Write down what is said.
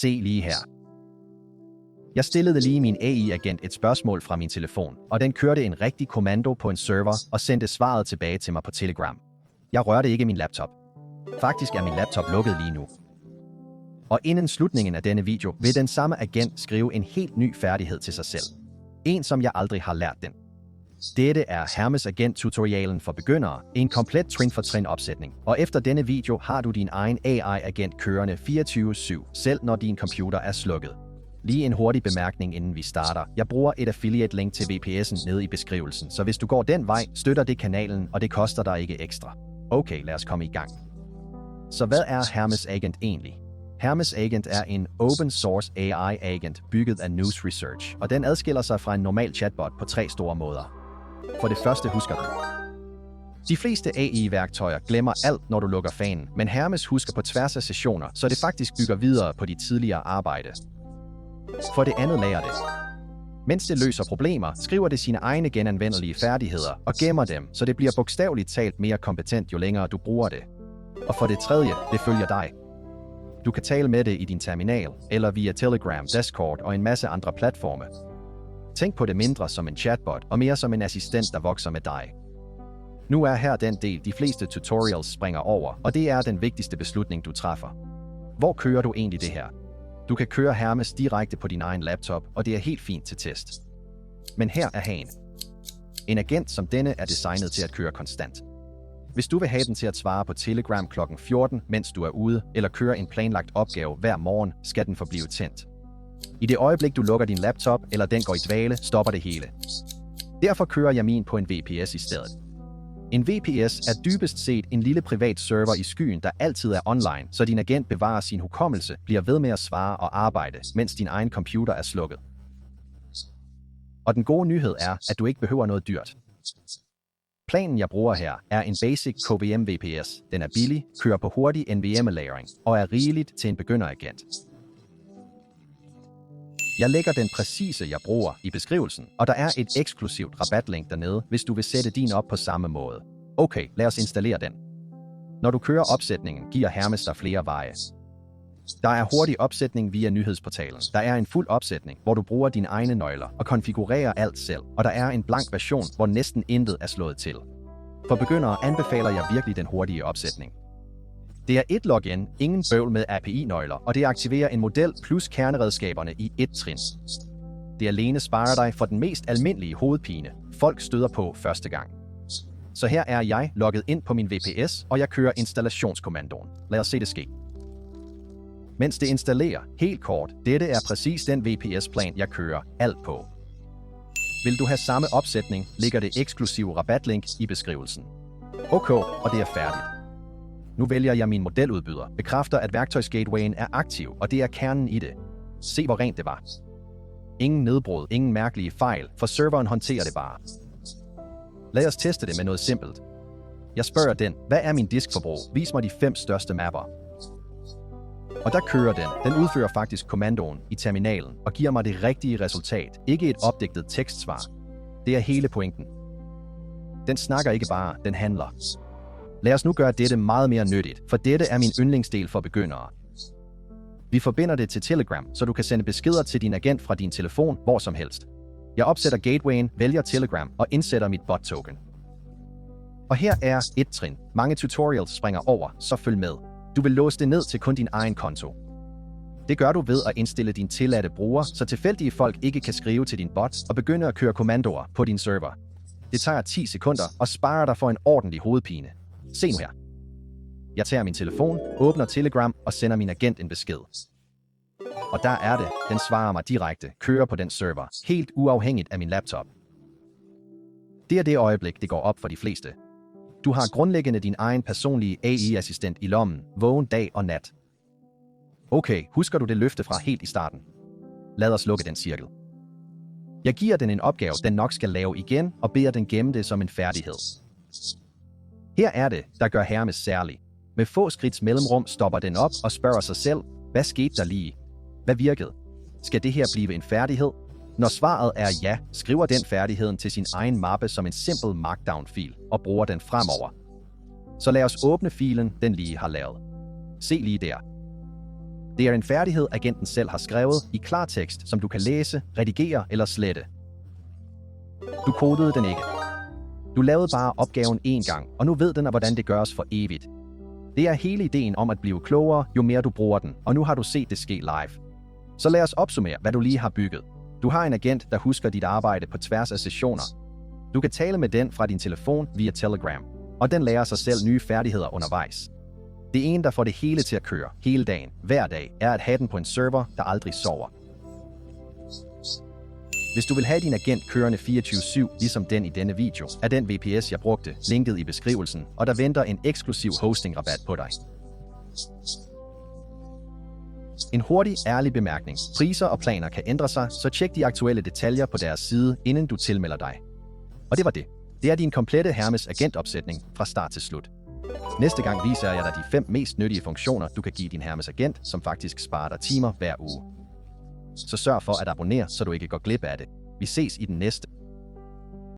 Se lige her. Jeg stillede lige min AI-agent et spørgsmål fra min telefon, og den kørte en rigtig kommando på en server og sendte svaret tilbage til mig på Telegram. Jeg rørte ikke min laptop. Faktisk er min laptop lukket lige nu. Og inden slutningen af denne video vil den samme agent skrive en helt ny færdighed til sig selv. En, som jeg aldrig har lært den. Dette er Hermes Agent-tutorialen for begyndere, en komplet trin-for-trin opsætning. Og efter denne video har du din egen AI-agent kørende 24/7, selv når din computer er slukket. Lige en hurtig bemærkning, inden vi starter. Jeg bruger et affiliate-link til VPS'en nede i beskrivelsen, så hvis du går den vej, støtter det kanalen, og det koster dig ikke ekstra. Okay, lad os komme i gang. Så hvad er Hermes Agent egentlig? Hermes Agent er en open source AI-agent bygget af News Research, og den adskiller sig fra en normal chatbot på 3 store måder. For det første husker du. De fleste AI-værktøjer glemmer alt, når du lukker fanen, men Hermes husker på tværs af sessioner, så det faktisk bygger videre på dit tidligere arbejde. For det andet lærer det. Mens det løser problemer, skriver det sine egne genanvendelige færdigheder og gemmer dem, så det bliver bogstaveligt talt mere kompetent, jo længere du bruger det. Og for det tredje, det følger dig. Du kan tale med det i din terminal, eller via Telegram, Discord og en masse andre platforme. Tænk på det mindre som en chatbot, og mere som en assistent, der vokser med dig. Nu er her den del, de fleste tutorials springer over, og det er den vigtigste beslutning, du træffer. Hvor kører du egentlig det her? Du kan køre Hermes direkte på din egen laptop, og det er helt fint til test. Men her er hagen. En agent som denne er designet til at køre konstant. Hvis du vil have den til at svare på Telegram kl. 14, mens du er ude, eller køre en planlagt opgave hver morgen, skal den forblive tændt. I det øjeblik, du lukker din laptop, eller den går i dvale, stopper det hele. Derfor kører jeg min på en VPS i stedet. En VPS er dybest set en lille privat server i skyen, der altid er online, så din agent bevarer sin hukommelse, bliver ved med at svare og arbejde, mens din egen computer er slukket. Og den gode nyhed er, at du ikke behøver noget dyrt. Planen, jeg bruger her, er en basic KVM VPS. Den er billig, kører på hurtig NVMe-lagring og er rigeligt til en begynderagent. Jeg lægger den præcise, jeg bruger, i beskrivelsen, og der er et eksklusivt rabatlink dernede, hvis du vil sætte din op på samme måde. Okay, lad os installere den. Når du kører opsætningen, giver Hermes dig flere veje. Der er hurtig opsætning via nyhedsportalen. Der er en fuld opsætning, hvor du bruger dine egne nøgler og konfigurerer alt selv. Og der er en blank version, hvor næsten intet er slået til. For begyndere anbefaler jeg virkelig den hurtige opsætning. Det er et login, ingen bøvl med API-nøgler, og det aktiverer en model plus kerneredskaberne i et trin. Det alene sparer dig for den mest almindelige hovedpine, folk støder på første gang. Så her er jeg logget ind på min VPS, og jeg kører installationskommandoen. Lad os se det ske. Mens det installerer, helt kort, dette er præcis den VPS-plan, jeg kører alt på. Vil du have samme opsætning, ligger det eksklusive rabatlink i beskrivelsen. Okay, og det er færdigt. Nu vælger jeg min modeludbyder, bekræfter, at værktøjsgatewayen er aktiv, og det er kernen i det. Se, hvor rent det var. Ingen nedbrud, ingen mærkelige fejl, for serveren håndterer det bare. Lad os teste det med noget simpelt. Jeg spørger den, hvad er min diskforbrug? Vis mig de 5 største mapper. Og der kører den. Den udfører faktisk kommandoen i terminalen og giver mig det rigtige resultat, ikke et opdigtet tekstsvar. Det er hele pointen. Den snakker ikke bare, den handler. Lad os nu gøre dette meget mere nyttigt, for dette er min yndlingsdel for begyndere. Vi forbinder det til Telegram, så du kan sende beskeder til din agent fra din telefon hvor som helst. Jeg opsætter gatewayen, vælger Telegram og indsætter mit bot-token. Og her er et trin. Mange tutorials springer over, så følg med. Du vil låse det ned til kun din egen konto. Det gør du ved at indstille din tilladte bruger, så tilfældige folk ikke kan skrive til din bot og begynde at køre kommandoer på din server. Det tager 10 sekunder og sparer dig for en ordentlig hovedpine. Se nu her. Jeg tager min telefon, åbner Telegram og sender min agent en besked. Og der er det. Den svarer mig direkte, kører på den server, helt uafhængigt af min laptop. Det er det øjeblik, det går op for de fleste. Du har grundlæggende din egen personlige AI-assistent i lommen, vågen dag og nat. Okay, husker du det løfte fra helt i starten? Lad os lukke den cirkel. Jeg giver den en opgave, den nok skal lave igen, og beder den gemme det som en færdighed. Her er det, der gør Hermes særlig. Med få skridts mellemrum stopper den op og spørger sig selv, hvad skete der lige? Hvad virkede? Skal det her blive en færdighed? Når svaret er ja, skriver den færdigheden til sin egen mappe som en simpel markdown-fil og bruger den fremover. Så lad os åbne filen, den lige har lavet. Se lige der. Det er en færdighed, agenten selv har skrevet i klartekst, som du kan læse, redigere eller slette. Du kodede den ikke. Du lavede bare opgaven én gang, og nu ved den, hvordan det gøres for evigt. Det er hele ideen om at blive klogere, jo mere du bruger den, og nu har du set det ske live. Så lad os opsummere, hvad du lige har bygget. Du har en agent, der husker dit arbejde på tværs af sessioner. Du kan tale med den fra din telefon via Telegram, og den lærer sig selv nye færdigheder undervejs. Det ene, der får det hele til at køre, hele dagen, hver dag, er at have den på en server, der aldrig sover. Hvis du vil have din agent kørende 24/7, ligesom den i denne video, er den VPS, jeg brugte, linket i beskrivelsen, og der venter en eksklusiv hosting-rabat på dig. En hurtig, ærlig bemærkning. Priser og planer kan ændre sig, så tjek de aktuelle detaljer på deres side, inden du tilmelder dig. Og det var det. Det er din komplette Hermes agentopsætning fra start til slut. Næste gang viser jeg dig de 5 mest nyttige funktioner, du kan give din Hermes agent, som faktisk sparer dig timer hver uge. Så sørg for at abonnere, så du ikke går glip af det. Vi ses i den næste.